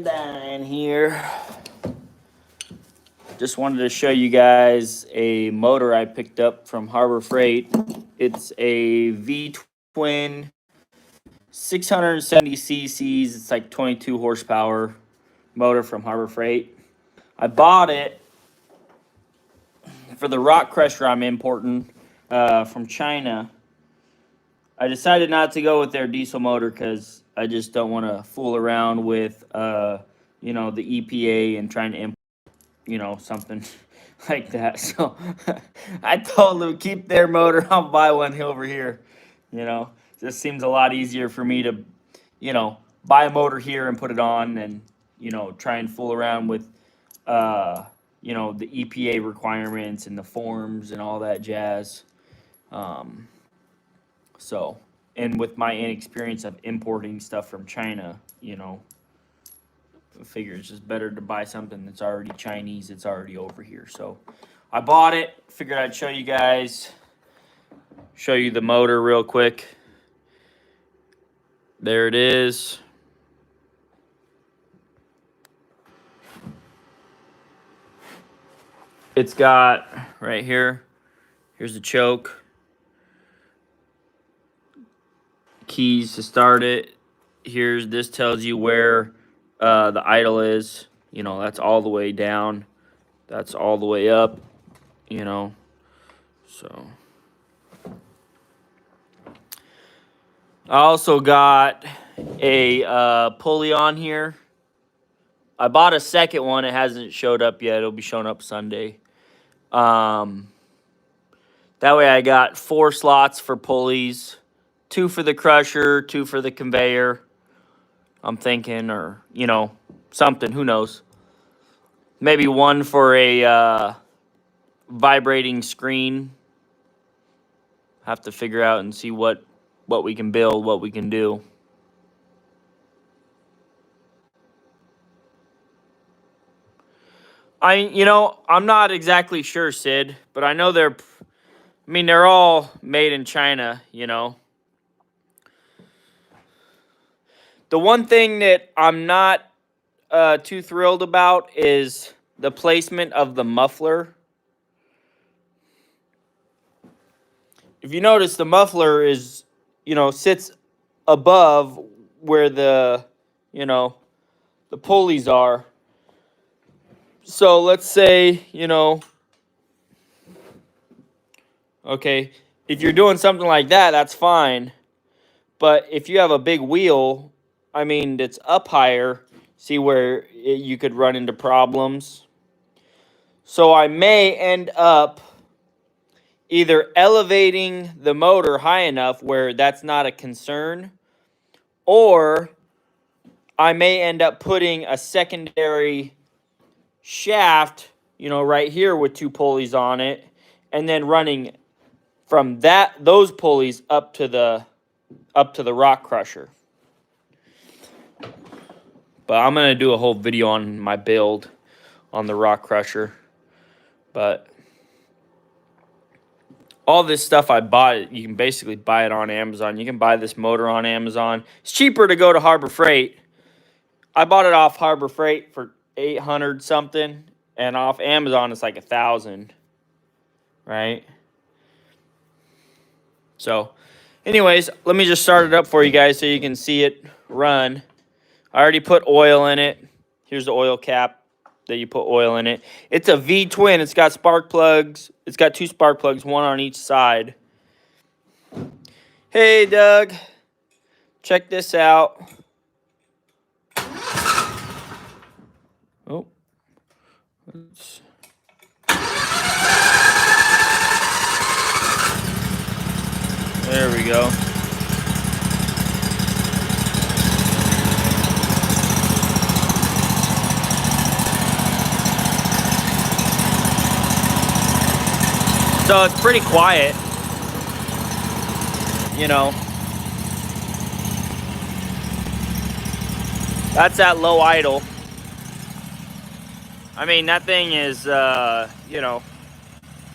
VANDUYN here. Just wanted to show you guys a motor I picked up from Harbor Freight. It's a V-twin 670 cc's. It's like 22 horsepower motor from Harbor Freight. I bought it for the rock crusher I'm importing from China. I decided not to go with their diesel motor because I just don't want to fool around with, you know, the EPA and trying to import, you know, something like that. So I told them keep their motor. I'll buy one over here. You know, just seems a lot easier for me to, you know, buy a motor here and put it on, and you know, try and fool around with, you know, the EPA requirements and the forms and all that jazz. So, and with my inexperience of importing stuff from China, you know, I figure it's just better to buy something that's already Chinese, it's already over here. So, I bought it, figured I'd show you guys, show you the motor real quick. There it is. It's got, right here, here's the choke. Keys to start it. This tells you where the idle is. You know, that's all the way down. That's all the way up. You know, so. I also got a pulley on here. I bought a second one. It hasn't showed up yet. It'll be showing up Sunday. That way I got 4 slots for pulleys. 2 for the crusher, 2 for the conveyor. I'm thinking, or, you know, something, who knows. Maybe 1 for a vibrating screen. Have to figure out and see what we can build, what we can do. You know, I'm not exactly sure, Sid, but I know they're all made in China, you know. The one thing that I'm not too thrilled about is the placement of the muffler. If you notice, the muffler is, you know, sits above where the, you know, the pulleys are. So let's say, you know, okay, if you're doing something like that, that's fine. But if you have a big wheel, I mean, that's up higher, see where you could run into problems. So I may end up either elevating the motor high enough where that's not a concern, or I may end up putting a secondary shaft, you know, right here with 2 pulleys on it, and then running from those pulleys up to the rock crusher. But I'm going to do a whole video on my build on the rock crusher. But all this stuff I bought, you can basically buy it on Amazon. You can buy this motor on Amazon. It's cheaper to go to Harbor Freight. I bought it off Harbor Freight for $800 something, and off Amazon it's like $1,000, right? So, anyways, let me just start it up for you guys so you can see it run. I already put oil in it. Here's the oil cap that you put oil in it. It's a V-twin. It's got spark plugs. It's got 2 spark plugs, 1 on each side. Hey, Doug. Check this out. Oh. There we go. So it's pretty quiet, you know. That's at low idle. I mean, that thing is, you know,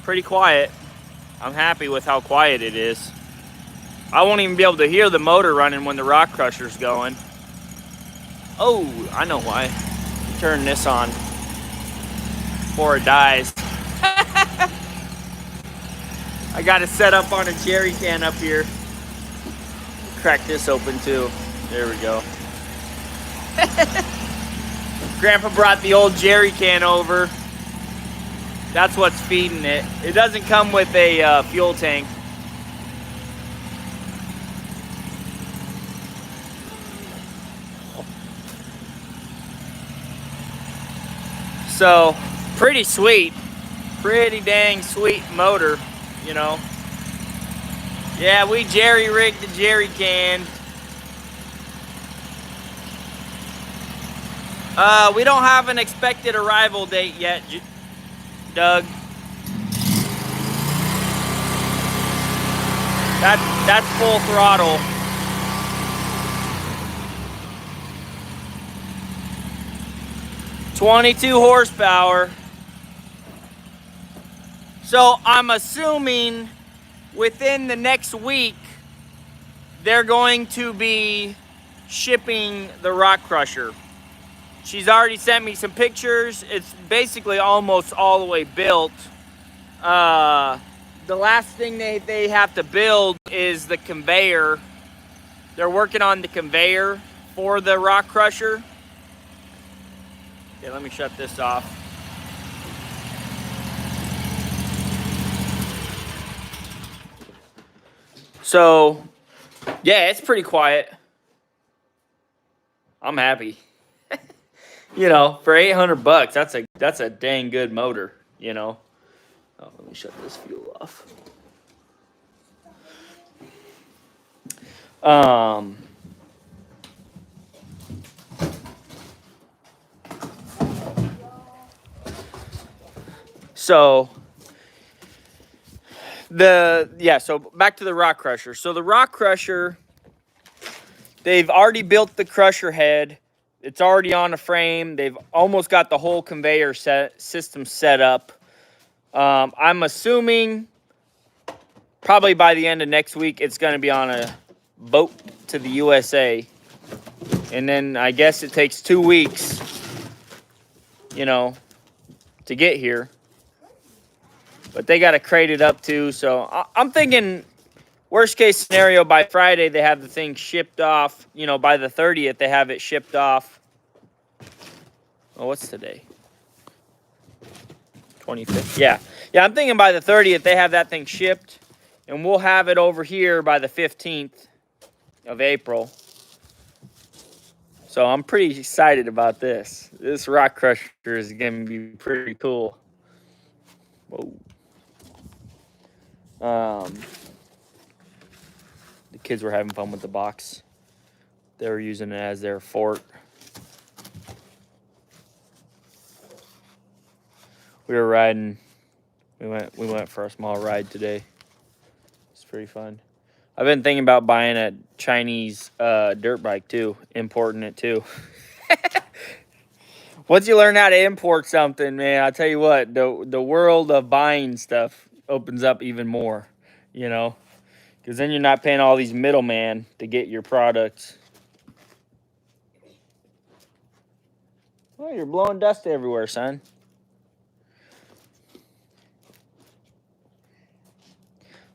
pretty quiet. I'm happy with how quiet it is. I won't even be able to hear the motor running when the rock crusher's going. Oh, I know why. Turn this on before it dies. I got it set up on a jerry can up here. Crack this open too. There we go. Grandpa brought the old jerry can over. That's what's feeding it. It doesn't come with a fuel tank. So, pretty sweet. Pretty dang sweet motor, you know. Yeah, we jerry-rigged the jerry can. We don't have an expected arrival date yet, Doug. That's full throttle. .22 horsepower. So I'm assuming within the next week they're going to be shipping the rock crusher. She's already sent me some pictures. It's basically almost all the way built. The last thing they have to build is the conveyor. They're working on the conveyor for the rock crusher. Okay, let me shut this off. So, yeah, it's pretty quiet. I'm happy. You know, for $800, that's a dang good motor, you know. Oh, let me shut this fuel off. So so back to the rock crusher. So the rock crusher, they've already built the crusher head. It's already on a frame. They've almost got the whole conveyor system set up. I'm assuming probably by the end of next week, it's going to be on a boat to the USA. And then I guess it takes 2 weeks, you know, to get here. But they got to crate it up too. So I'm thinking worst case scenario, by Friday, they have the thing shipped off. You know, by the 30th, they have it shipped off. Oh, what's today? 25th. Yeah. Yeah, I'm thinking by the 30th, they have that thing shipped. And we'll have it over here by the 15th of April. So I'm pretty excited about this. This rock crusher is going to be pretty cool. Whoa. The kids were having fun with the box. They were using it as their fort. We were riding. We went for a small ride today. It's pretty fun. I've been thinking about buying a Chinese dirt bike too, importing it too. Once you learn how to import something, man, I'll tell you what, the world of buying stuff opens up even more, you know, because then you're not paying all these middlemen to get your products. Well, you're blowing dust everywhere, son.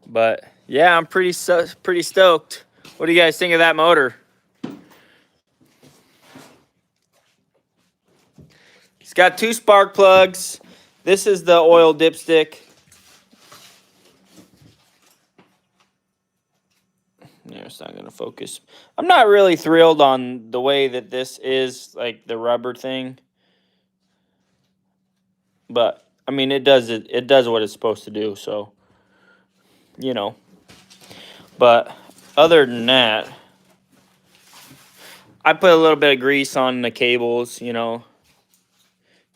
But yeah, I'm pretty stoked. What do you guys think of that motor? It's got 2 spark plugs. This is the oil dipstick. Yeah, it's not going to focus. I'm not really thrilled on the way that this is, like the rubber thing. But I mean, it does what it's supposed to do, so you know. But other than that, I put a little bit of grease on the cables, you know,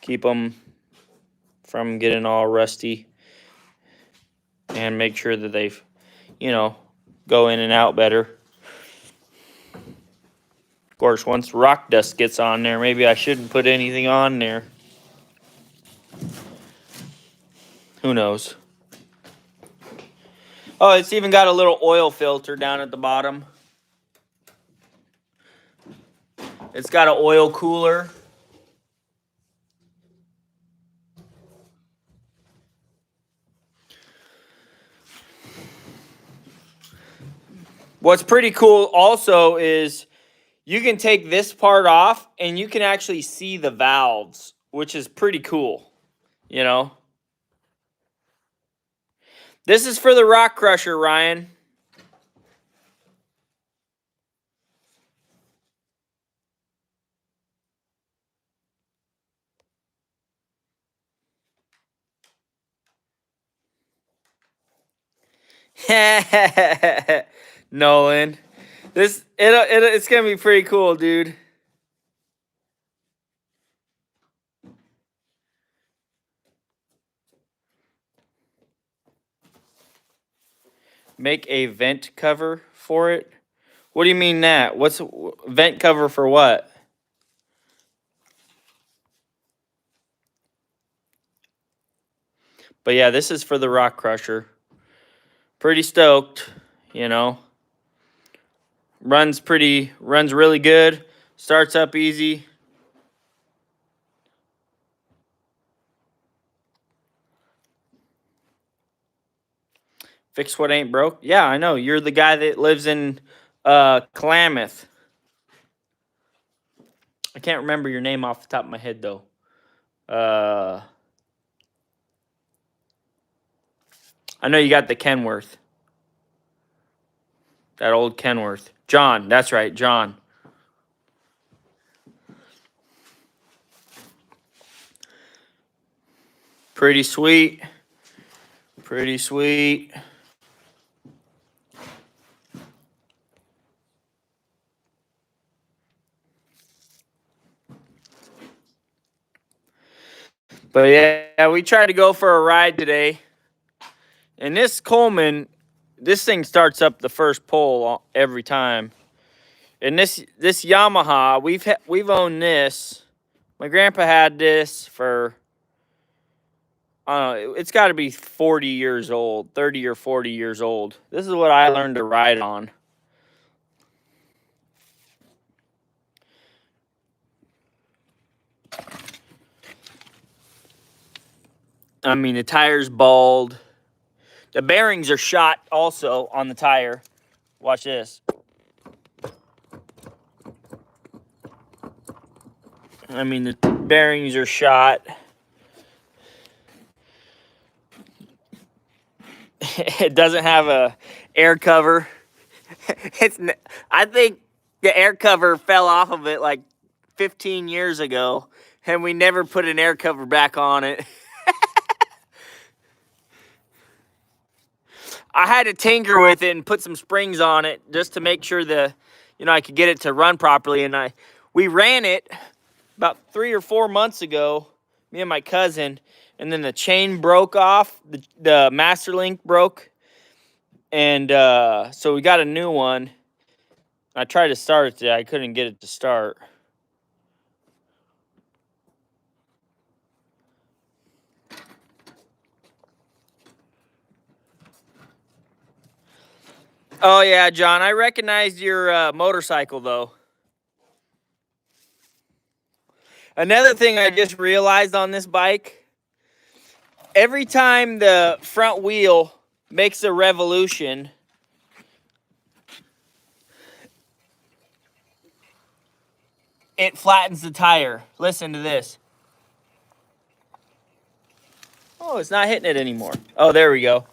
keep them from getting all rusty, and make sure that they've, you know, go in and out better. Of course, once rock dust gets on there, maybe I shouldn't put anything on there. Who knows? Oh, it's even got a little oil filter down at the bottom. It's got an oil cooler. What's pretty cool also is you can take this part off and you can actually see the valves, which is pretty cool, you know. This is for the rock crusher, Ryan. Nolan. It's gonna be pretty cool, dude. Make a vent cover for it. What do you mean that? What's vent cover for what? But yeah, this is for the rock crusher. Pretty stoked, you know. Runs really good. Starts up easy. Fix what ain't broke. Yeah, I know. You're the guy that lives in Klamath. I can't remember your name off the top of my head though. I know you got the Kenworth. That old Kenworth. John, that's right, John. Pretty sweet. Pretty sweet. But yeah, we tried to go for a ride today. And this Coleman, this thing starts up the first pull every time. And this Yamaha, we've owned this. My grandpa had this for, I don't know, it's got to be 40 years old, 30 or 40 years old. This is what I learned to ride on. I mean, the tire's bald. The bearings are shot also on the tire. Watch this. I mean, the bearings are shot. It doesn't have a air cover. I think the air cover fell off of it like 15 years ago, and we never put an air cover back on it. I had to tinker with it and put some springs on it just to make sure I could get it to run properly. And we ran it about 3 or 4 months ago, me and my cousin, and then the chain broke off, the master link broke, and so we got a new one. I tried to start it today. I couldn't get it to start. Oh yeah, John, I recognized your motorcycle though. Another thing I just realized on this bike, every time the front wheel makes a revolution, it flattens the tire. Listen to this. Oh, it's not hitting it anymore. Oh, there we go.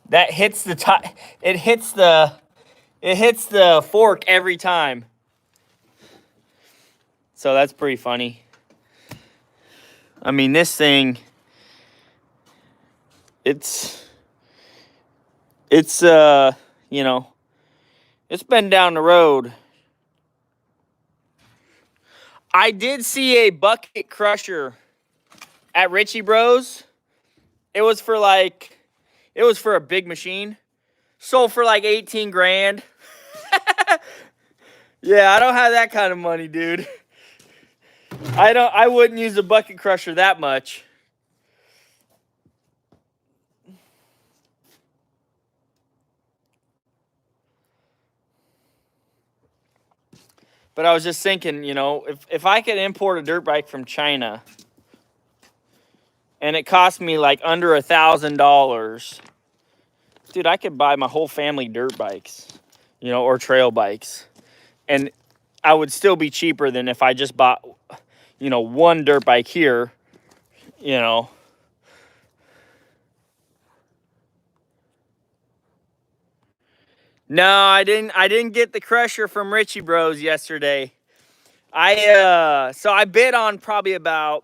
That hits the it hits the fork every time. So that's pretty funny. I mean, this thing, it's it's been down the road. I did see a bucket crusher at Richie Bros. It was for a big machine. Sold for like 18 grand. Yeah, I don't have that kind of money, dude. I wouldn't use a bucket crusher that much. But I was just thinking, you know, if I could import a dirt bike from China and it cost me like under $1,000, dude, I could buy my whole family dirt bikes, you know, or trail bikes. And I would still be cheaper than if I just bought, you know, one dirt bike here, you know. No, I didn't get the Crusher from Richie Bros yesterday. So I bid on probably about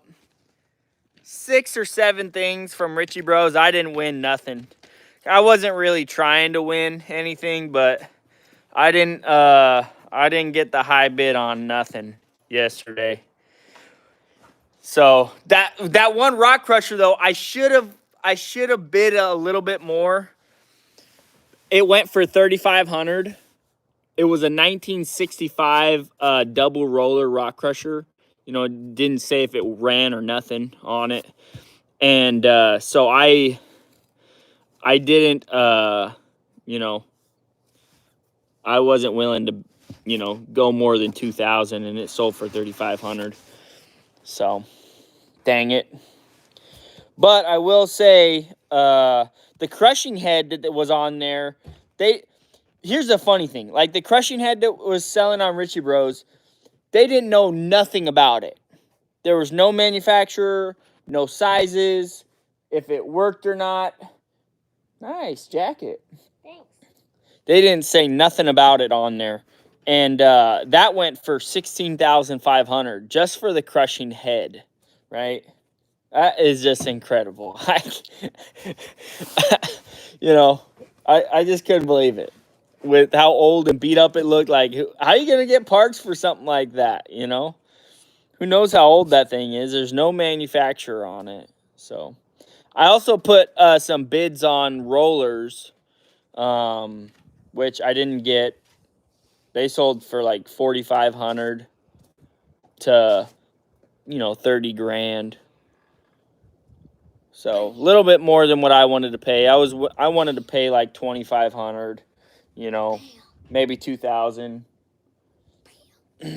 6 or 7 things from Richie Bros. I didn't win nothing. I wasn't really trying to win anything, but I didn't get the high bid on nothing yesterday. So that one rock crusher though, I should have bid a little bit more. It went for $3,500. It was a 1965 double roller rock crusher. You know, it didn't say if it ran or nothing on it. And so I didn't, you know, I wasn't willing to, you know, go more than 2,000, and it sold for 3,500. So, dang it. But I will say, the crushing head that was on there, here's the funny thing. Like, the crushing head that was selling on Richie Bros, they didn't know nothing about it. There was no manufacturer, no sizes, if it worked or not. Nice jacket. Thanks. They didn't say nothing about it on there. And that went for $16,500 just for the crushing head, right? That is just incredible. You know, I just couldn't believe it. With how old and beat up it looked. Like, how are you going to get parts for something like that, you know? Who knows how old that thing is? There's no manufacturer on it. So, I also put some bids on rollers, which I didn't get. They sold for like $4,500 to, you know, 30 grand. So, a little bit more than what I wanted to pay. I wanted to pay like $2,500, you know, maybe 2,000. Are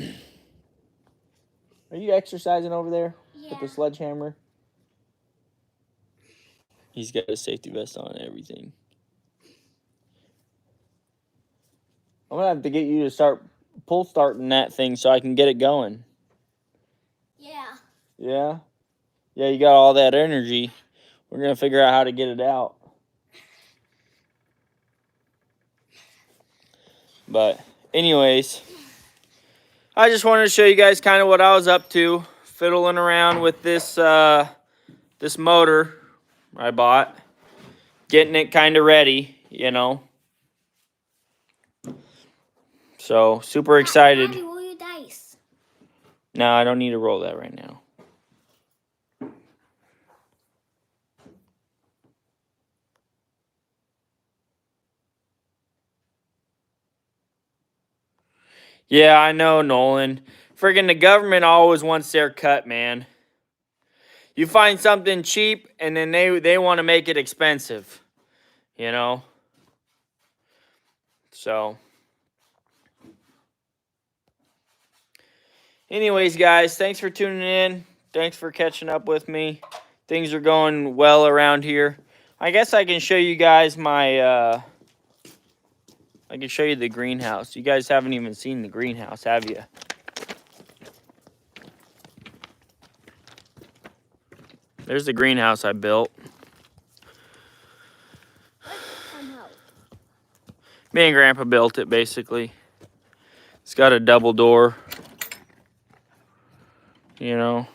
you exercising over there with the sledgehammer? He's got a safety vest on and everything. I'm going to have to get you to start pull starting that thing so I can get it going. Yeah. Yeah? Yeah, you got all that energy. We're going to figure out how to get it out. But anyways, I just wanted to show you guys kind of what I was up to, fiddling around with this this motor I bought, getting it kind of ready, you know. So, super excited. Daddy, roll your dice. No, I don't need to roll that right now. Yeah, I know, Nolan. Friggin' the government always wants their cut, man. You find something cheap, and then they want to make it expensive, you know? So, anyways, guys, thanks for tuning in. Thanks for catching up with me. Things are going well around here. I guess I can show you guys my, I can show you the greenhouse. You guys haven't even seen the greenhouse, have you? There's the greenhouse I built. Me and Grandpa built it, basically. It's got a double door. You know.